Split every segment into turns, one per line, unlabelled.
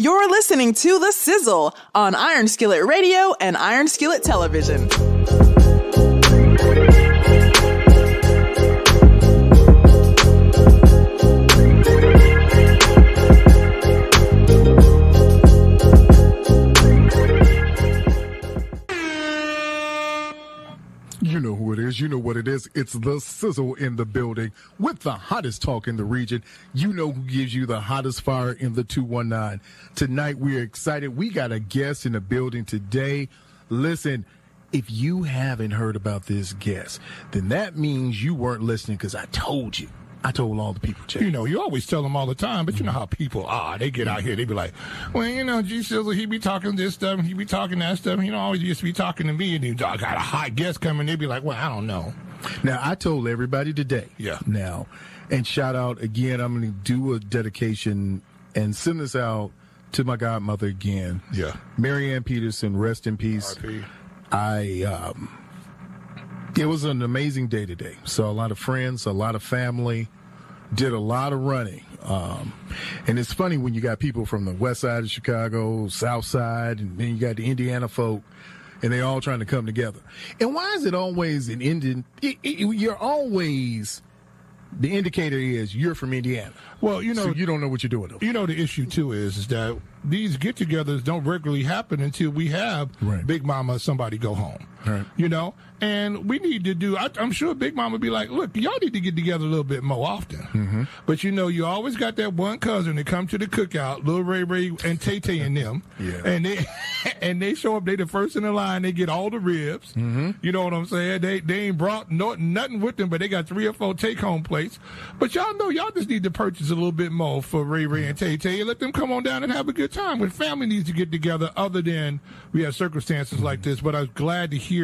You're listening to The Sizzle on Iron Skillet Radio and Iron Skillet Television.
You know who it is. You know what it is. It's The Sizzle in the building with the hottest talk in the region. You know who gives you the hottest fire in the 219. Tonight, we're excited. We got a guest in the building today. Listen, if you haven't heard about this guest, then that means you weren't listening because I told you. I told all the people, Jay.
You know, you always tell them all the time, but you know how people are. They get out here, they be like, well, you know, G Sizzle, he be talking this stuff, he be talking that stuff. You know, always used to be talking to me, and he got a hot guest coming. They be like, well, I don't know.
Now, I told everybody today.
Yeah.
Now, and shout out again, I'm going to do a dedication and send this out to my godmother again.
Yeah.
Mary Ann Peterson, rest in peace.
RP.
It was an amazing day today. Saw a lot of friends, a lot of family, did a lot of running. And it's funny when you got people from the west side of Chicago, south side, and then you got the Indiana folk, and they all trying to come together. And why is it always an Indian? You're always, the indicator is you're from Indiana.
Well, you know,
so you don't know what you're doing.
You know, the issue, too, is that these get-togethers don't regularly happen until we have Big Mama, somebody go home.
Right.
You know, and we need to do, I'm sure Big Mama be like, look, y'all need to get together a little bit more often.
Mm-hmm.
But, you know, you always got that one cousin that come to the cookout, Lil Ray Ray and Tay Tay and them.
Yeah.
And they show up, they the first in the line, they get all the ribs.
Mm-hmm.
You know what I'm saying? They ain't brought nothing with them, but they got 3 or 4 take-home plates. But y'all know y'all just need to purchase a little bit more for Ray Ray and Tay Tay and let them come on down and have a good time. When family needs to get together, other than we have circumstances like this. But I was glad to hear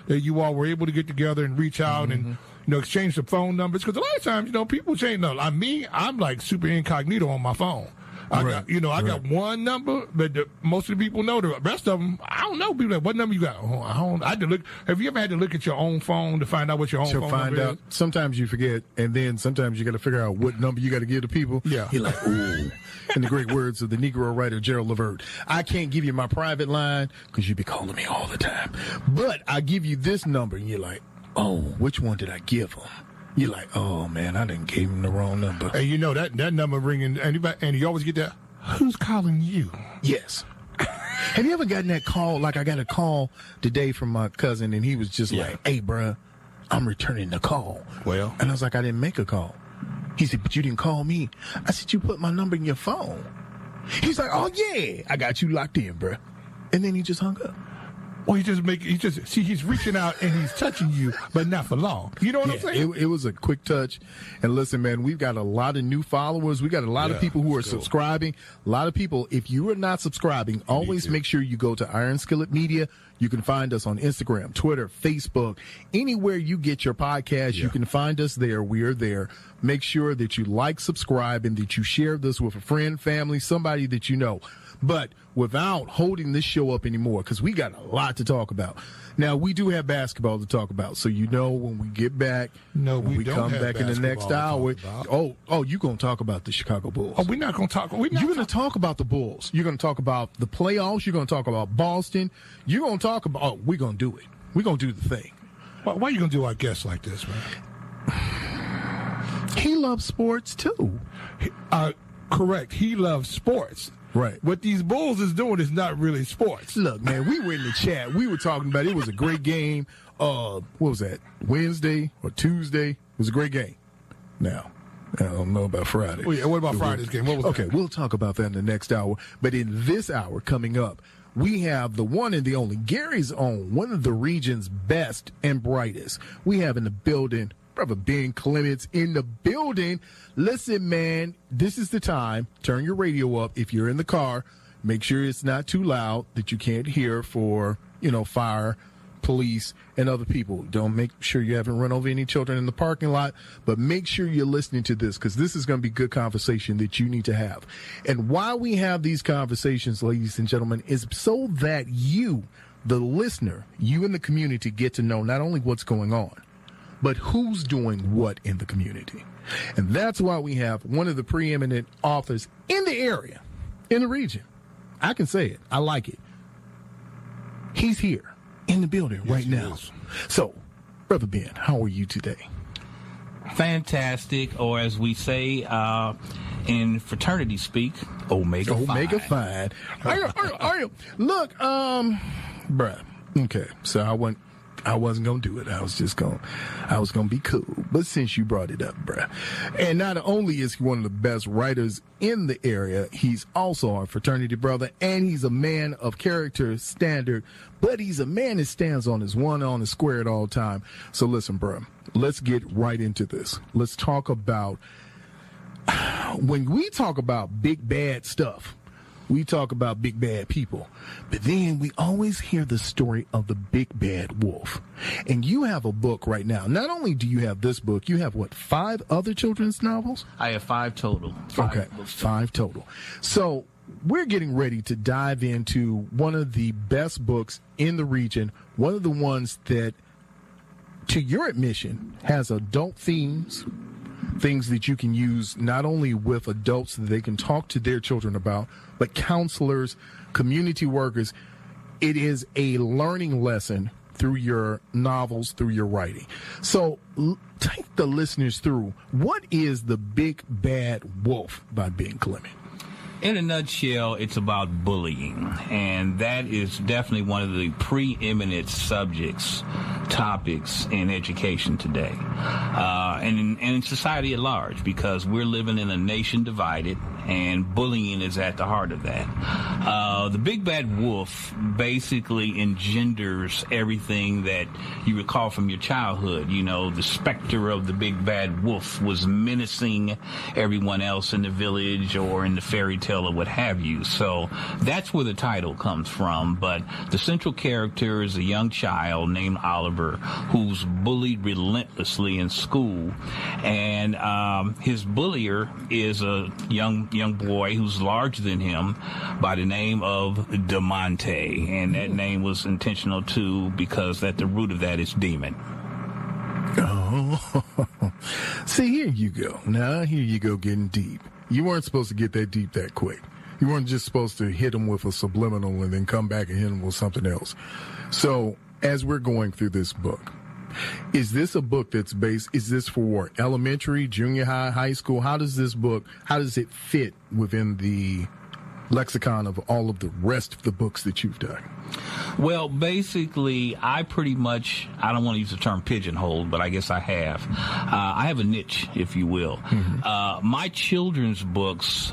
that you all were able to get together and reach out and, you know, exchange some phone numbers. Because a lot of times, you know, people change. No, I'm like super incognito on my phone. I got one number, but most of the people know. The rest of them, I don't know. People like, what number you got? Oh, I had to look. Have you ever had to look at your own phone to find out what your own phone number is?
Sometimes you forget, and then sometimes you got to figure out what number you got to give to people.
Yeah.
You're like, ooh. In the great words of the Negro writer Gerald Levert, I can't give you my private line because you be calling me all the time. But I give you this number, and you're like, oh, which one did I give him? You're like, oh, man, I didn't give him the wrong number.
And you know that number ringing, and you always get that, who's calling you?
Yes. Have you ever gotten that call? Like, I got a call today from my cousin, and he was just like, hey, bruh, I'm returning the call.
Well.
And I was like, I didn't make a call. He said, but you didn't call me. I said, you put my number in your phone. He's like, oh, yeah, I got you locked in, bruh. And then he just hung up.
Well, he's reaching out and he's touching you, but not for long. You know what I'm saying?
It was a quick touch. And listen, man, we've got a lot of new followers. We got a lot of people who are subscribing. A lot of people, if you are not subscribing, always make sure you go to Iron Skillet Media. You can find us on Instagram, Twitter, Facebook, anywhere you get your podcast. You can find us there. We are there. Make sure that you like, subscribe, and that you share this with a friend, family, somebody that you know. But without holding this show up anymore, because we got a lot to talk about. Now, we do have basketball to talk about, so you know when we get back,
when we
come back in the next hour. You're going to talk about the Chicago Bulls.
Oh, we're not going to talk. You're
going to talk about the Bulls. You're going to talk about the playoffs. You're going to talk about Boston. You're going to talk about, we're going to do it. We're going to do the thing.
Why are you going to do our guests like this, man?
He loves sports, too.
Correct. He loves sports.
Right.
What these Bulls is doing is not really sports.
Look, man, we were in the chat. We were talking about it was a great game. What was that? Wednesday or Tuesday? It was a great game. Now, I don't know about Friday.
Oh, yeah. What about Friday's game? What was that?
We'll talk about that in the next hour. But in this hour coming up, we have the one and the only Gary's own, one of the region's best and brightest. We have in the building Brother Ben Clement in the building. Listen, man, this is the time. Turn your radio up if you're in the car. Make sure it's not too loud that you can't hear for, fire, police, and other people. Don't make sure you haven't run over any children in the parking lot, but make sure you're listening to this because this is going to be good conversation that you need to have. And why we have these conversations, ladies and gentlemen, is so that you, the listener, you in the community get to know not only what's going on, but who's doing what in the community. And that's why we have one of the preeminent authors in the area, in the region, I can say it. I like it. He's here in the building right now. So, Brother Ben, how are you today?
Fantastic, or as we say in fraternity speak, Omega Phi.
Omega Phi. Are you? Look, bruh. Okay, so I wasn't gonna do it. I was gonna be cool. But since you brought it up, bruh. And not only is he one of the best writers in the area, he's also our fraternity brother, and he's a man of character, standard, but he's a man that stands on his one, on his square at all time. So listen, bruh, let's get right into this. Let's talk about, when we talk about big bad stuff, we talk about big bad people, but then we always hear the story of the big bad wolf. And you have a book right now. Not only do you have this book, you have, 5 other children's novels?
I have 5 total.
5 total. So we're getting ready to dive into one of the best books in the region, one of the ones that, to your admission, has adult themes, things that you can use not only with adults that they can talk to their children about, but counselors, community workers. It is a learning lesson through your novels, through your writing. So take the listeners through, what is The Big Bad Wolf by Ben Clement?
In a nutshell, it's about bullying, and that is definitely one of the preeminent topics in education today, and in society at large, because we're living in a nation divided, and bullying is at the heart of that. The Big Bad Wolf basically engenders everything that you recall from your childhood. You know, the specter of the Big Bad Wolf was menacing everyone else in the village or in the fairy tale or what have you. So that's where the title comes from. But the central character is a young child named Oliver who's bullied relentlessly in school, and his bullier is a young boy who's larger than him by the name of DeMonte, and that name was intentional too, because at the root of that is demon.
Oh, see, here you go. Now, here you go getting deep. You weren't supposed to get that deep that quick. You weren't just supposed to hit them with a subliminal and then come back and hit them with something else. So, as we're going through this book, is this a book that's based, is this for elementary, junior high, high school? How does it fit within the lexicon of all of the rest of the books that you've done?
Well, basically, I don't want to use the term pigeonhole, but I guess I have. I have a niche, if you will. Mm-hmm. My children's books,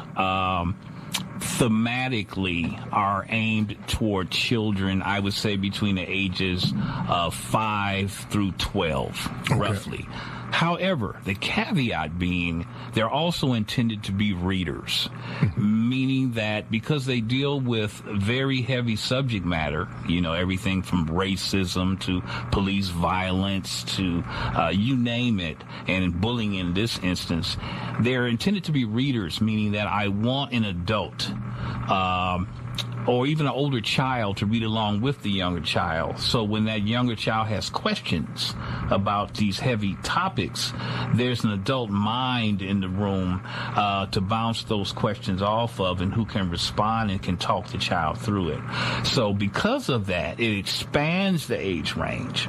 thematically are aimed toward children, I would say between the ages of 5 through 12, roughly. However, the caveat being they're also intended to be readers, meaning that because they deal with very heavy subject matter, you know, everything from racism to police violence to you name it, and bullying in this instance, they're intended to be readers, meaning that I want an adult or even an older child to read along with the younger child. So when that younger child has questions about these heavy topics, there's an adult mind in the room to bounce those questions off of, and who can respond and can talk the child through it. So because of that, it expands the age range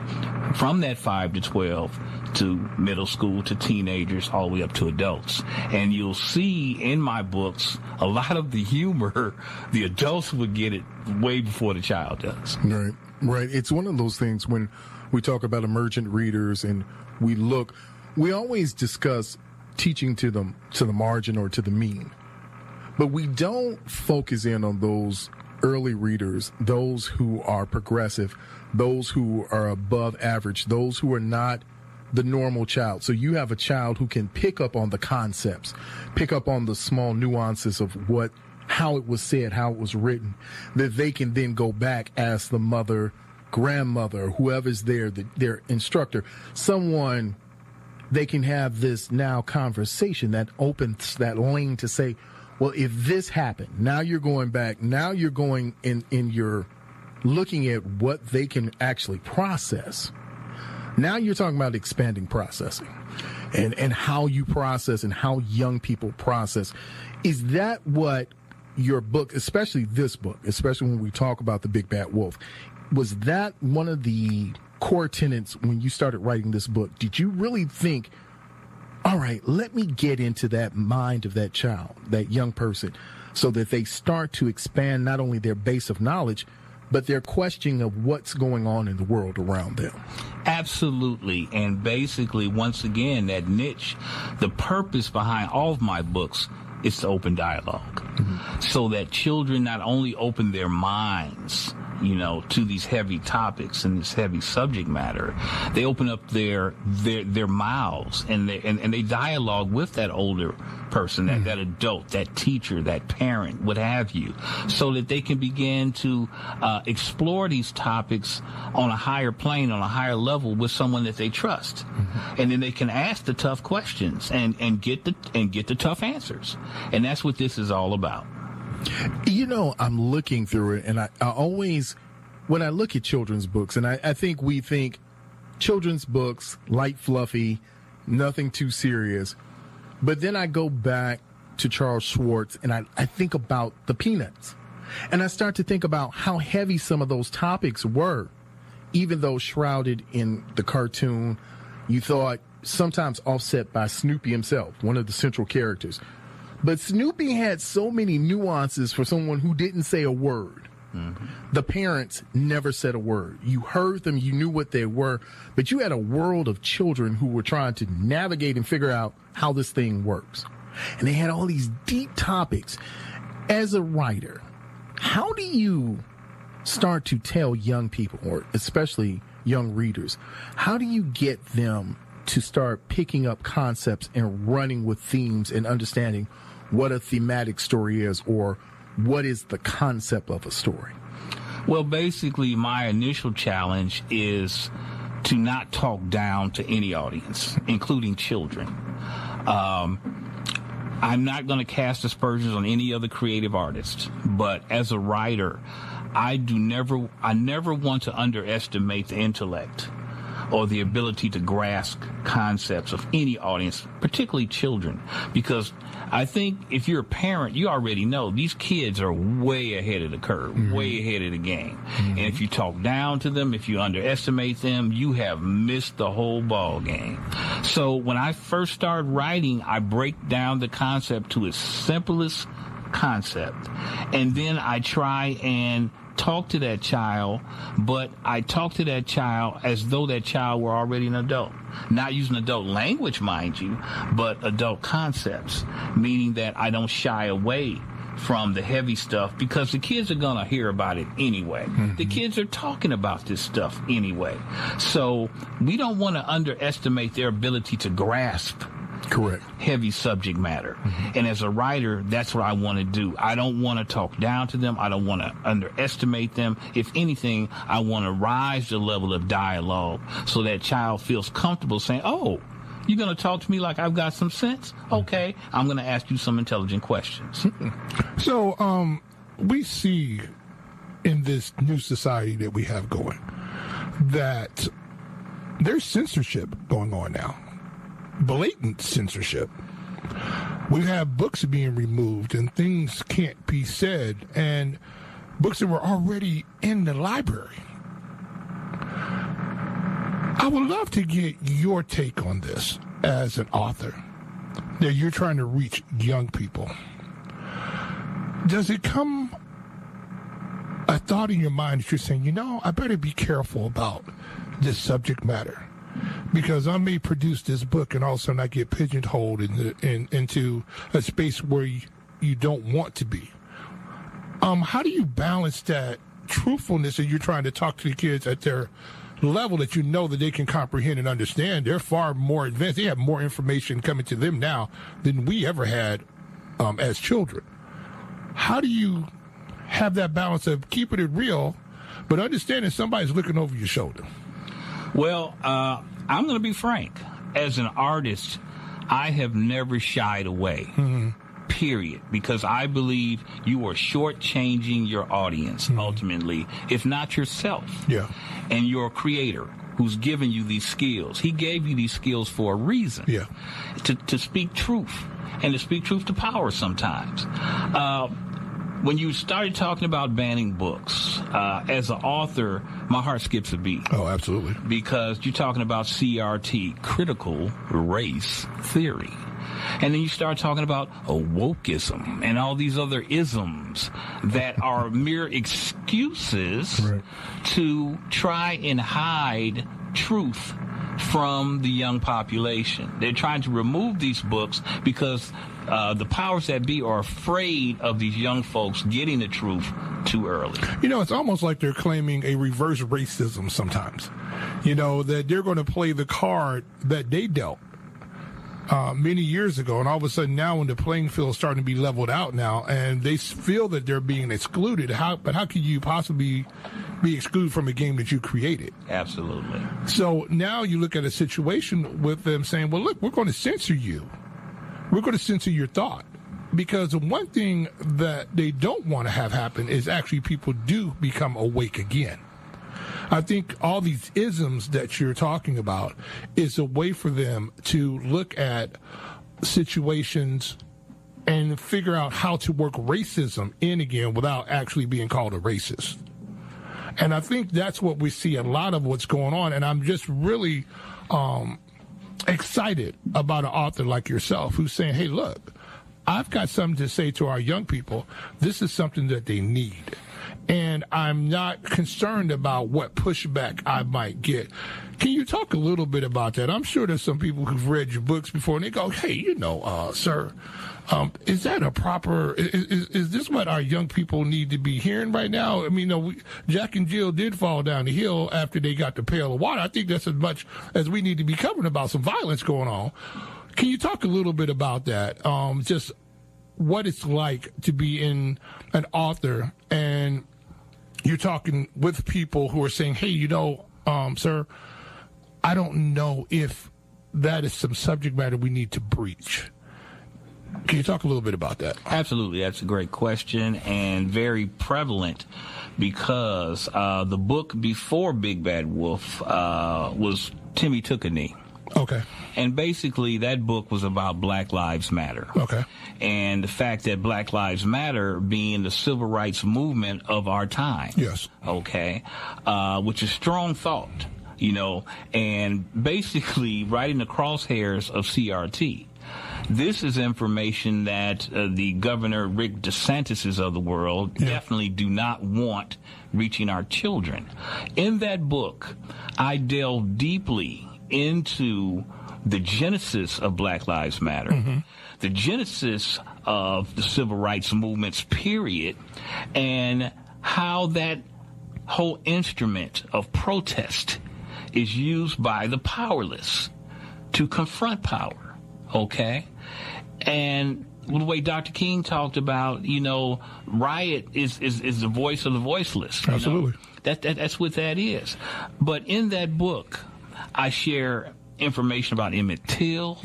from that 5 to 12 to middle school to teenagers all the way up to adults. And you'll see in my books a lot of the humor, the adults would get it way before the child does.
Right. It's one of those things when we talk about emergent readers and we always discuss teaching to the margin or to the mean, but we don't focus in on those early readers, those who are progressive, those who are above average, those who are not the normal child. So you have a child who can pick up on the concepts, pick up on the small nuances of how it was said, how it was written, that they can then go back, ask the mother, grandmother, whoever's there, their instructor, someone, they can have this now conversation that opens that lane to say, well, if this happened, now you're going back, now you're going in you're looking at what they can actually process. Now you're talking about expanding processing and how you process and how young people process. Is that what your book, especially this book, especially when we talk about the Big Bad Wolf, was that one of the core tenets when you started writing this book? Did you really think, all right, let me get into that mind of that child, that young person, so that they start to expand not only their base of knowledge, but their questioning of what's going on in the world around them?
Absolutely. And basically, once again, that niche, the purpose behind all of my books is to open dialogue, so that children not only open their minds, to these heavy topics and this heavy subject matter, they open up their mouths and they dialogue with that older person, that adult, that teacher, that parent, what have you, so that they can begin to explore these topics on a higher plane, on a higher level with someone that they trust. And then they can ask the tough questions and get the tough answers. And that's what this is all about.
I'm looking through it, and I always, when I look at children's books, and I think we think children's books, light, fluffy, nothing too serious. But then I go back to Charles Schwartz, and I think about the Peanuts. And I start to think about how heavy some of those topics were, even though shrouded in the cartoon. You thought sometimes offset by Snoopy himself, one of the central characters. But Snoopy had so many nuances for someone who didn't say a word. The parents never said a word. You heard them, you knew what they were, but you had a world of children who were trying to navigate and figure out how this thing works. And they had all these deep topics. As a writer, how do you start to tell young people, or especially young readers, how do you get them to start picking up concepts and running with themes and understanding what a thematic story is, or what is the concept of a story?
Well, basically, my initial challenge is to not talk down to any audience, including children. I'm not going to cast aspersions on any other creative artist, but as a writer, I never want to underestimate the intellect or the ability to grasp concepts of any audience, particularly children, because I think if you're a parent, you already know these kids are way ahead of the curve, way ahead of the game. And if you talk down to them, if you underestimate them, you have missed the whole ball game. So when I first started writing, I break down the concept to its simplest concept. And then I try and talk to that child, but I talk to that child as though that child were already an adult. Not using adult language, mind you, but adult concepts, meaning that I don't shy away from the heavy stuff because the kids are going to hear about it anyway. The kids are talking about this stuff anyway. So we don't want to underestimate their ability to grasp
correct
heavy subject matter. And as a writer, that's what I want to do. I don't want to talk down to them. I don't want to underestimate them. If anything, I want to rise the level of dialogue so that child feels comfortable saying, oh, you're going to talk to me like I've got some sense? Okay, I'm going to ask you some intelligent questions.
So we see in this new society that we have going that there's censorship going on now. Blatant censorship. We have books being removed and things can't be said, and books that were already in the library. I would love to get your take on this as an author, that you're trying to reach young people. Does it come a thought in your mind that you're saying, I better be careful about this subject matter? Because I may produce this book and all of a sudden I get pigeonholed into a space where you don't want to be. How do you balance that truthfulness that you're trying to talk to the kids at their level that you know that they can comprehend and understand? They're far more advanced. They have more information coming to them now than we ever had as children. How do you have that balance of keeping it real, but understanding somebody's looking over your shoulder?
Well, I'm going to be frank. As an artist, I have never shied away, period, because I believe you are shortchanging your audience, ultimately, if not yourself. Yeah. And your creator, who's given you these skills. He gave you these skills for a reason. Yeah. To speak truth, and to speak truth to power sometimes. when you started talking about banning books, as an author, my heart skips a beat.
Oh, absolutely.
Because you're talking about CRT, critical race theory. And then you start talking about wokeism and all these other isms that are mere excuses to try and hide truth from the young population. They're trying to remove these books because the powers that be are afraid of these young folks getting the truth too early.
You know, it's almost like they're claiming a reverse racism sometimes. You know, that they're going to play the card that they dealt many years ago, and all of a sudden now when the playing field is starting to be leveled out now and they feel that they're being excluded, how can you possibly be excluded from a game that you created?
Absolutely.
So now you look at a situation with them saying, well, look, we're going to censor you. We're going to censor your thought. Because the one thing that they don't want to have happen is actually people do become awake again. I think all these isms that you're talking about is a way for them to look at situations and figure out how to work racism in again without actually being called a racist. And I think that's what we see a lot of what's going on. And I'm just really excited about an author like yourself who's saying, hey, look, I've got something to say to our young people. This is something that they need. And I'm not concerned about what pushback I might get. Can you talk a little bit about that? I'm sure there's some people who've read your books before and they go, hey, sir, is that a proper, is this what our young people need to be hearing right now? I mean, Jack and Jill did fall down the hill after they got the pail of water. I think that's as much as we need to be covering about some violence going on. Can you talk a little bit about that? Just what it's like to be an author and you're talking with people who are saying, hey, sir, I don't know if that is some subject matter we need to breach. Can you talk a little bit about that?
Absolutely. That's a great question and very prevalent because the book before Big Bad Wolf was Timmy Took a Knee.
Okay.
And basically that book was about Black Lives Matter.
Okay. And
the fact that Black Lives Matter being the civil rights movement of our time.
Yes.
Okay. Which is strong thought, and basically right in the crosshairs of CRT. This is information that the Governor Rick DeSantis of the world definitely do not want reaching our children. In that book, I delve deeply into the genesis of Black Lives Matter, the genesis of the civil rights movements, period, and how that whole instrument of protest is used by the powerless to confront power, okay? And the way Dr. King talked about, riot is the voice of the voiceless.
Absolutely.
That's what that is. But in that book, I share information about Emmett Till.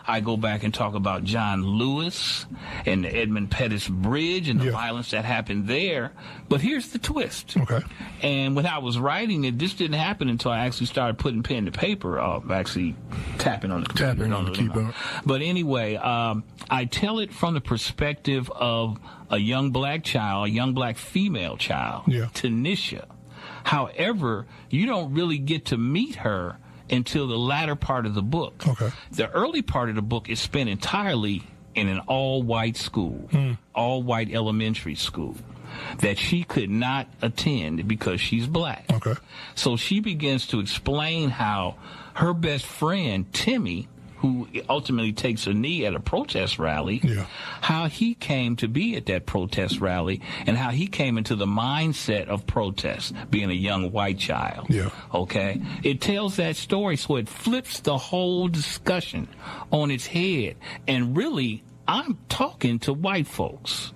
I go back and talk about John Lewis and the Edmund Pettus Bridge and the violence that happened there. But here's the twist. Okay. And when I was writing it, this didn't happen until I actually started putting pen to paper, actually tapping on the keyboard. But anyway, I tell it from the perspective of a young black child, a young black female child, Tanisha. However, you don't really get to meet her until the latter part of the book. Okay. The early part of the book is spent entirely in an all-white school, all-white elementary school that she could not attend because she's black. Okay. So she begins to explain how her best friend, Timmy, who ultimately takes a knee at a protest rally, how he came to be at that protest rally and how he came into the mindset of protest, being a young white child. Okay? It tells that story, so it flips the whole discussion on its head. And really, I'm talking to white folks.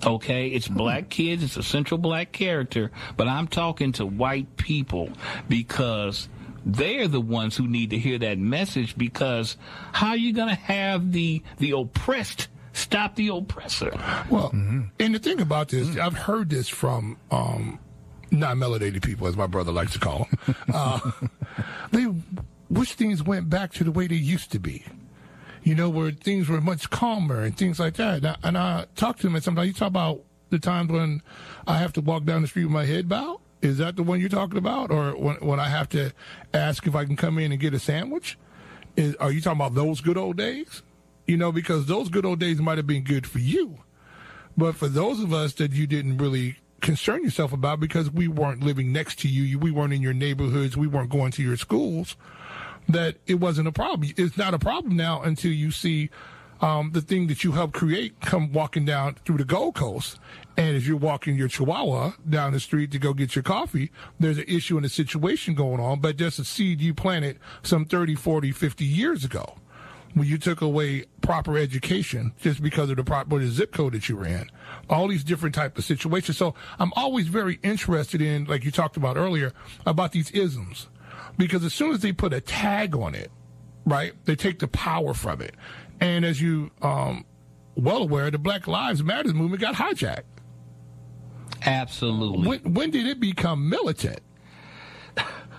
Okay, it's black kids, it's a central black character, but I'm talking to white people because they're the ones who need to hear that message, because how are you going to have the oppressed stop the oppressor?
Well, and the thing about this, I've heard this from non-melanated people, as my brother likes to call them. They wish things went back to the way they used to be, where things were much calmer and things like that. And I talk to them, and sometimes you talk about The times when I have to walk down the street with my head bowed? Is that the one you're talking about? Or when I have to ask if I can come in and get a sandwich? Are you talking about those good old days? You know, because those good old days might have been good for you. But for those of us that you didn't really concern yourself about because we weren't living next to you, we weren't in your neighborhoods, we weren't going to your schools, that it wasn't a problem. It's not a problem now until you see the thing that you helped create come walking down through the Gold Coast. And as you're walking your Chihuahua down the street to go get your coffee, there's an issue and a situation going on, but that's a seed you planted some 30, 40, 50 years ago when you took away proper education just because of the zip code that you ran. All these different type of situations. So I'm always very interested in, like you talked about earlier, about these isms. Because as soon as they put a tag on it, right, they take the power from it. And as you well aware, the Black Lives Matter movement got hijacked.
Absolutely.
When did it become militant?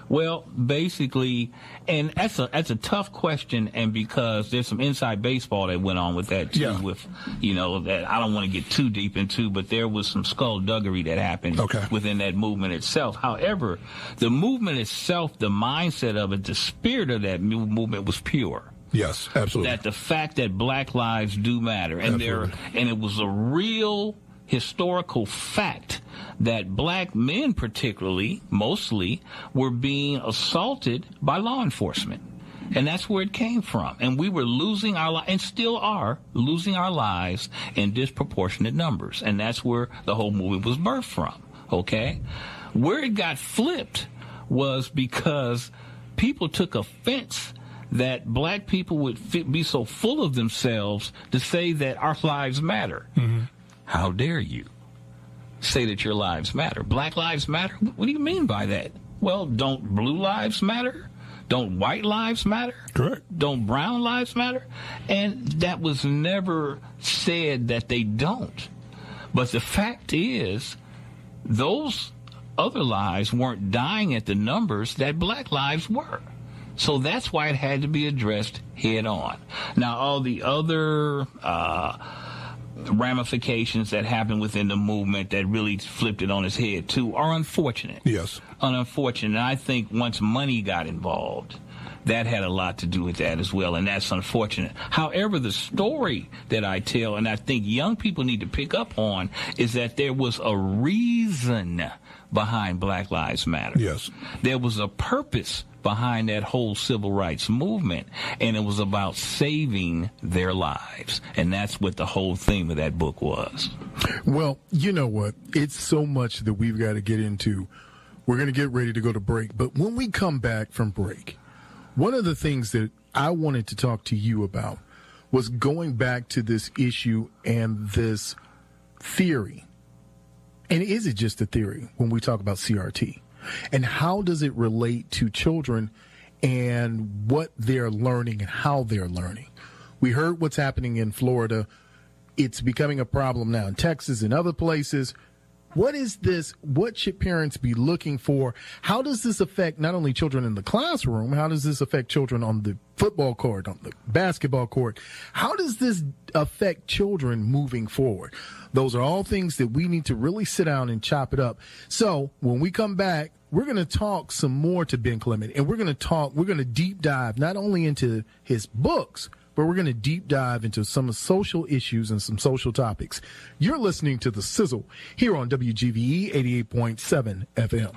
Well, basically, and that's a tough question, and because there's some inside baseball that went on with that too, with, you know, that I don't want to get too deep into, but there was some skullduggery that happened within that movement itself. However, the movement itself, the mindset of it, the spirit of that movement was pure.
Yes, absolutely.
That the fact that Black lives do matter, and it was a real historical fact that black men, particularly, mostly, were being assaulted by law enforcement. And that's where it came from. And we were losing our lives, and still are losing our lives in disproportionate numbers. And that's where the whole movement was birthed from, okay? Where it got flipped was because people took offense that black people would be so full of themselves to say that our lives matter. Mm-hmm. How dare you say that your lives matter? Black lives matter? What do you mean by that? Well, don't blue lives matter? Don't white lives matter?
Correct.
Don't brown lives matter? And that was never said that they don't. But the fact is, those other lives weren't dying at the numbers that black lives were. So that's why it had to be addressed head on. Now, all the other ramifications that happened within the movement that really flipped it on its head, too, are unfortunate.
Yes.
Unfortunate. And I think once money got involved, that had a lot to do with that as well, and that's unfortunate. However, the story that I tell, and I think young people need to pick up on, is that there was a reason behind Black Lives Matter.
Yes.
There was a purpose behind that whole civil rights movement, and it was about saving their lives. And that's what the whole theme of that book was.
Well, you know what? It's so much that we've got to get into. We're going to get ready to go to break. But when we come back from break, one of the things that I wanted to talk to you about was going back to this issue and this theory. And is it just a theory when we talk about CRT? And how does it relate to children and what they're learning and how they're learning? We heard what's happening in Florida. It's becoming a problem now in Texas and other places. What is this? What should parents be looking for? How does this affect not only children in the classroom? How does this affect children on the football court, on the basketball court? How does this affect children moving forward? Those are all things that we need to really sit down and chop it up. So when we come back, we're going to talk some more to Ben Clement, and we're going to deep dive not only into his books, but we're going to deep dive into some social issues and some social topics. You're listening to The Sizzle here on WGVE 88.7 FM.